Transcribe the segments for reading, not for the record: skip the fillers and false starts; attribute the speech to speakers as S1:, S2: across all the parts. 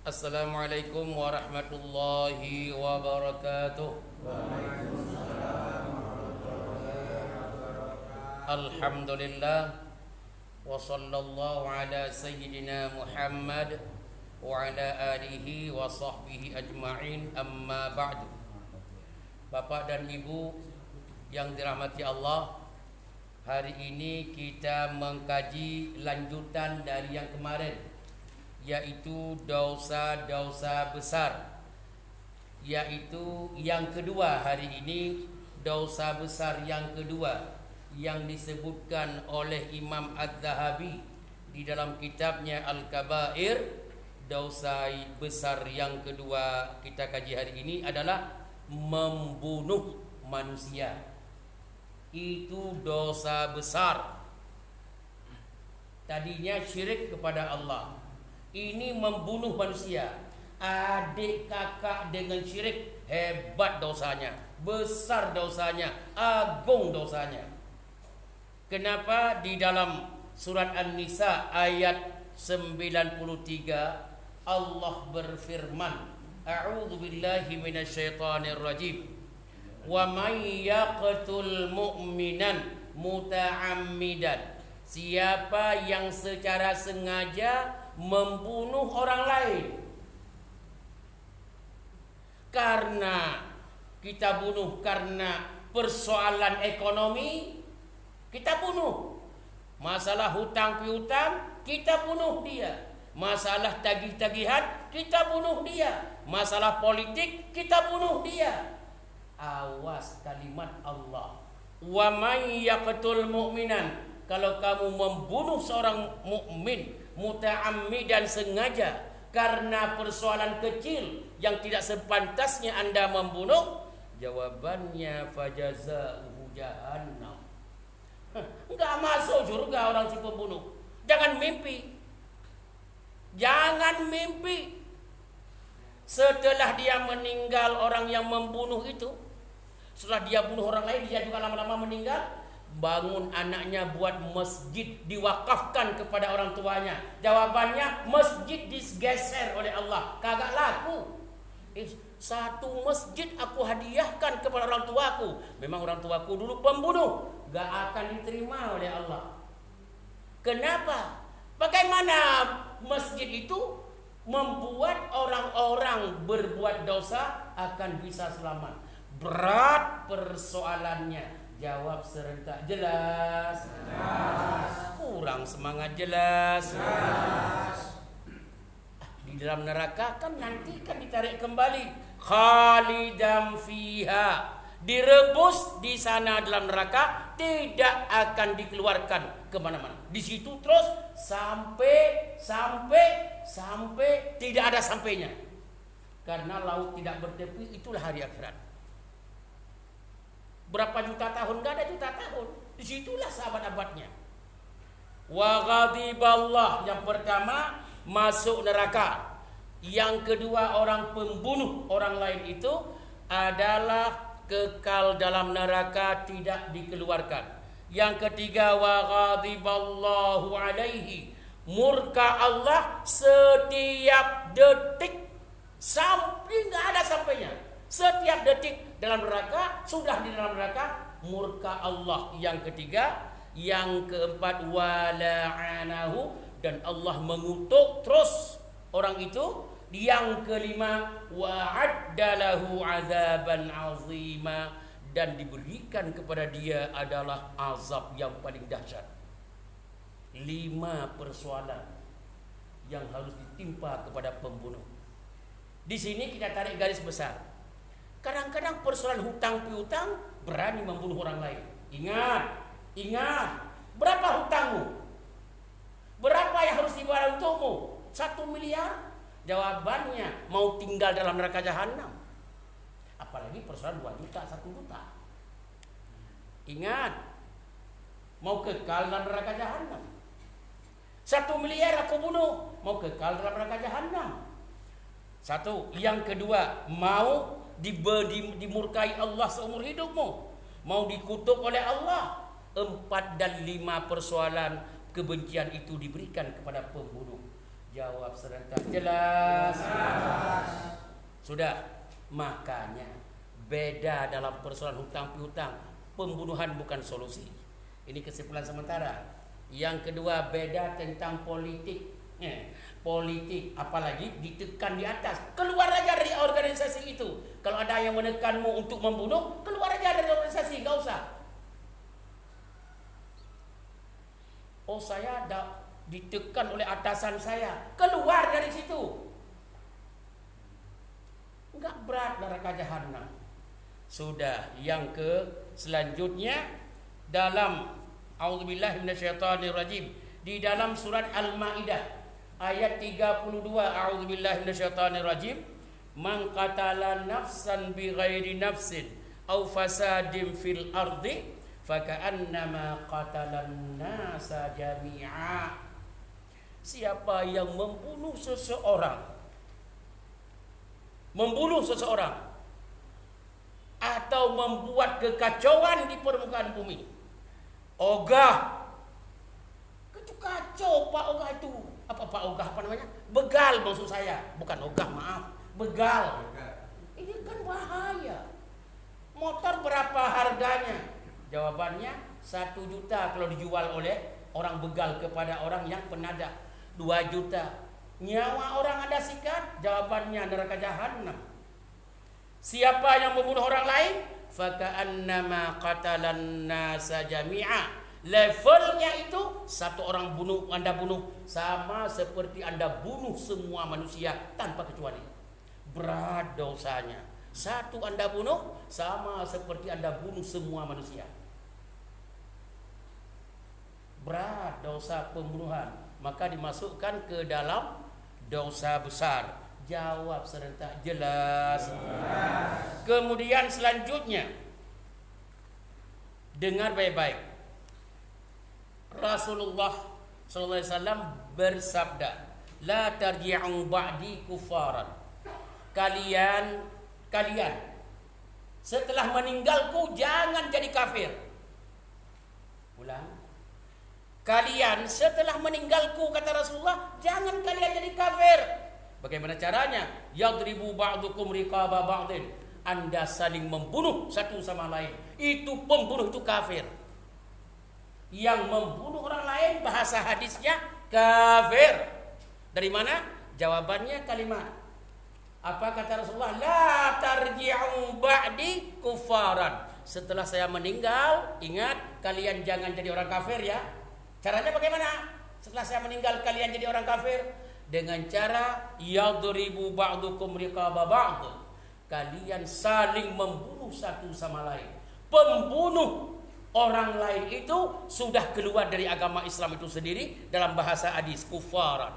S1: Assalamualaikum warahmatullahi wabarakatuh. Alhamdulillah wa sallallahu ala sayyidina Muhammad wa ala alihi wa sahbihi ajma'in, amma ba'du. Bapak dan Ibu yang dirahmati Allah, hari ini kita mengkaji lanjutan dari yang kemarin, yaitu dosa-dosa besar. Yaitu yang kedua hari ini, dosa besar yang kedua yang disebutkan oleh Imam Az-Zahabi di dalam kitabnya Al-Kabair. Dosa besar yang kedua kita kaji hari ini adalah membunuh manusia. Itu dosa besar. Tadinya syirik kepada Allah, ini membunuh manusia. Adik kakak dengan syirik, hebat dosanya, besar dosanya, agung dosanya. Kenapa di dalam surat An-Nisa ayat 93 Allah berfirman, A'udzu billahi minasyaitonir rajim. Wa may yaqtul mu'minan muta'ammidan. Siapa yang secara sengaja membunuh orang lain, karena kita bunuh karena persoalan ekonomi, kita bunuh. Masalah hutang piutang, kita bunuh dia. Masalah tagih-tagihan, kita bunuh dia. Masalah politik, kita bunuh dia. Awas kalimat Allah. Wa may yaqtul mu'minan. Kalau kamu membunuh seorang mukmin muta'ammidan, sengaja, karena persoalan kecil yang tidak sepantasnya Anda membunuh, jawabannya fajazauhu jahannam. Enggak masuk surga orang si pembunuh. Jangan mimpi. Jangan mimpi. Setelah dia meninggal, orang yang membunuh itu, setelah dia bunuh orang lain, dia juga lama-lama meninggal. Bangun anaknya buat masjid, diwakafkan kepada orang tuanya. Jawabannya masjid digeser oleh Allah. Kagak laku. Satu masjid aku hadiahkan kepada orang tuaku. Memang orang tuaku dulu pembunuh, gak akan diterima oleh Allah. Kenapa? Bagaimana masjid itu membuat orang-orang berbuat dosa akan bisa selamat? Berat persoalannya. Jawab serentak, jelas. Jelas. Kurang semangat, jelas. Jelas. Di dalam neraka kan nanti kan ditarik kembali. Khalidam fiha. Direbus di sana dalam neraka, tidak akan dikeluarkan kemana-mana. Di situ terus sampai tidak ada sampainya. Karena laut tidak bertepi, itulah hari akhirat. Berapa juta tahun? Gak ada juta tahun. Disitulah sahabat-abadnya. Wa ghadiballah. Yang pertama masuk neraka. Yang kedua orang pembunuh orang lain itu adalah kekal dalam neraka, tidak dikeluarkan. Yang ketiga wa ghadiballahu alaihi. Murka Allah setiap detik, sampai gak ada sampainya. Setiap detik dalam neraka, sudah di dalam neraka, murka Allah. Yang ketiga. Yang keempat wala'anahu, dan Allah mengutuk terus orang itu. Yang kelima wa'addalahu azaban azima, dan diberikan kepada dia adalah azab yang paling dahsyat. 5 persoalan yang harus ditimpa kepada pembunuh. Di sini kita tarik garis besar. Kadang-kadang persoalan hutang piutang berani membunuh orang lain. Ingat, berapa hutangmu? Berapa yang harus dibayar untukmu? 1 miliar? Jawabannya mau tinggal dalam neraka jahanam. Apalagi persoalan 2 juta, 1 juta. Ingat, mau kekal dalam neraka jahanam. 1 miliar aku bunuh, mau kekal dalam neraka jahanam. Satu. Yang kedua, mau dimurkai Allah seumur hidupmu, mau dikutuk oleh Allah. 4 dan 5 persoalan kebencian itu diberikan kepada pembunuh. Jawab serentak. Jelas? Sudah. Makanya beda dalam persoalan hutang piutang. Pembunuhan bukan solusi. Ini kesimpulan sementara. Yang kedua, beda tentang politik. Politik apalagi ditekan di atas. Keluar aja dari organisasi itu. Kalau ada yang menekanmu untuk membunuh, keluar aja dari organisasi, gak usah. Oh, saya ditekan oleh atasan saya, keluar dari situ. Enggak berat neraka jahanam. Sudah. Yang selanjutnya dalam A'udzubillahi minasyaitonirrajim, di dalam surat Al-Maidah ayat 32, A'udzubillahi minasyaitonirrajim, man qatala nafsan bighairi nafsin aw fasadin fil ardi faka'annama qatalan nasa jami'a. Siapa yang membunuh seseorang atau membuat kekacauan di permukaan bumi, ogah, itu kacau Pak ogah itu. Apa Pak ogah, apa namanya? Begal maksud saya, bukan ogah, maaf, begal. Ini kan bahaya. Motor berapa harganya? Jawabannya 1 juta kalau dijual oleh orang begal kepada orang yang penadah. 2 juta. Nyawa orang Anda sikat? Jawabannya neraka jahanam. Siapa yang membunuh orang lain? Faka'annama qatalan nasa jami'a. Levelnya itu, satu orang Anda bunuh sama seperti Anda bunuh semua manusia tanpa kecuali. Berat dosanya. Satu Anda bunuh sama seperti Anda bunuh semua manusia. Berat dosa pembunuhan, maka dimasukkan ke dalam dosa besar. Jawab serentak. Jelas? Kemudian selanjutnya, dengar baik-baik. Rasulullah SAW bersabda, la tarji'u ba'di kufaran. Kalian setelah meninggalku jangan jadi kafir. Ulang. Kalian setelah meninggalku, kata Rasulullah, jangan kalian jadi kafir. Bagaimana caranya? Yadribu ba'dukum riqaba ba'din. Anda saling membunuh satu sama lain. Itu pembunuh, itu kafir. Yang membunuh orang lain, bahasa hadisnya kafir. Dari mana? Jawabannya kalimat. Apa kata Rasulullah? La tarji'u ba'di kufaran. Setelah saya meninggal, ingat, kalian jangan jadi orang kafir ya. Caranya bagaimana? Setelah saya meninggal kalian jadi orang kafir? Dengan cara yadribu ba'dukum riqaba ba'd. Kalian saling membunuh satu sama lain. Pembunuh orang lain itu sudah keluar dari agama Islam itu sendiri. Dalam bahasa hadis, kufaran,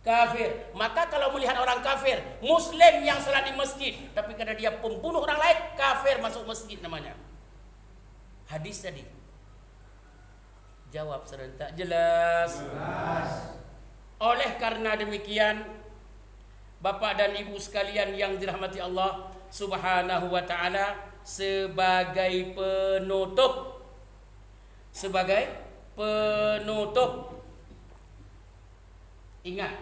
S1: kafir. Maka kalau melihat orang kafir, Muslim yang salat di masjid, tapi karena dia pembunuh orang lain, kafir, masuk masjid namanya. Hadis tadi. Jawab serentak. Jelas? Oleh karena demikian, Bapak dan Ibu sekalian yang dirahmati Allah Subhanahu wa ta'ala, sebagai penutup, ingat,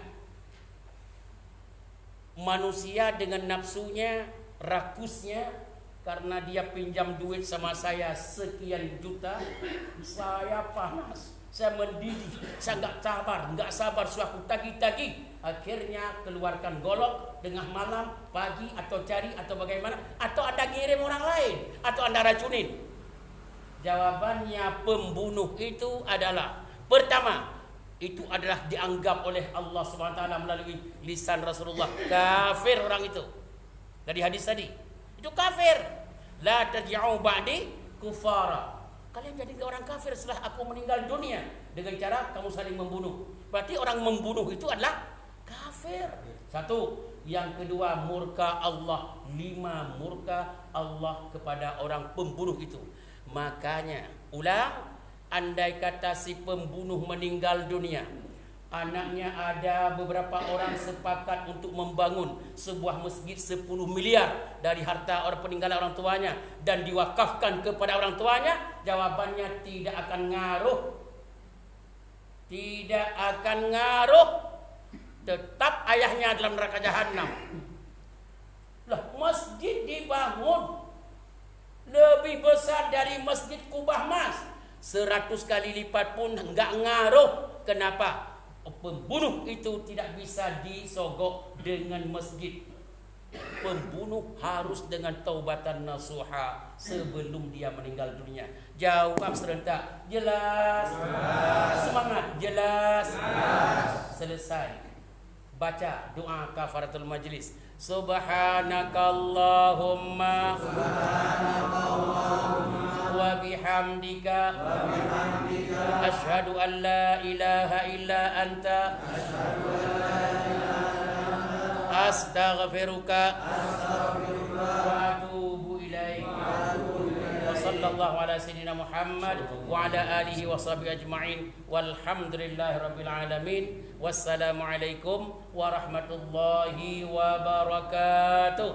S1: manusia dengan nafsunya, rakusnya, karena dia pinjam duit sama saya sekian juta, saya panas, saya mendidih, saya nggak sabar, sudah aku tagih-tagih. Akhirnya keluarkan golok tengah malam, pagi, atau cari, atau bagaimana, atau Anda kirim orang lain, atau Anda racunin. Jawabannya, pembunuh itu adalah, pertama, itu adalah dianggap oleh Allah Subhanahu wa ta'ala melalui lisan Rasulullah kafir orang itu. Dari hadis tadi, itu kafir. La tarji'u ba'di kufara. Kalian jadi orang kafir setelah aku meninggal dunia dengan cara kamu saling membunuh. Berarti orang membunuh itu adalah kafir. Satu. Yang kedua, murka Allah. 5, murka Allah kepada orang pembunuh itu. Makanya, ulang, andai kata si pembunuh meninggal dunia, anaknya ada beberapa orang sepakat untuk membangun sebuah masjid 10 miliar dari harta orang peninggalan orang tuanya dan diwakafkan kepada orang tuanya, jawabannya tidak akan ngaruh tetap ayahnya dalam neraka jahanam. Lah, masjid dibangun lebih besar dari Masjid Kubah Mas, 100 kali lipat pun enggak ngaruh. Kenapa? Pembunuh itu tidak bisa disogok dengan masjid. Pembunuh harus dengan taubatan nasuha sebelum dia meninggal dunia. Jawab serentak. Jelas? Semangat. Jelas? Selesai. Baca doa kafaratul majlis. Subhanakallahumma wa bihamdika asyhadu an la ilaha illa anta astaghfiruka wa atubu ilaik. Wa sallallahu ala sayyidina Muhammad wa ala alihi wa sahbihi ajma'in. Walhamdulillahi rabbil alamin. Wassalamualaikum warahmatullahi wabarakatuh.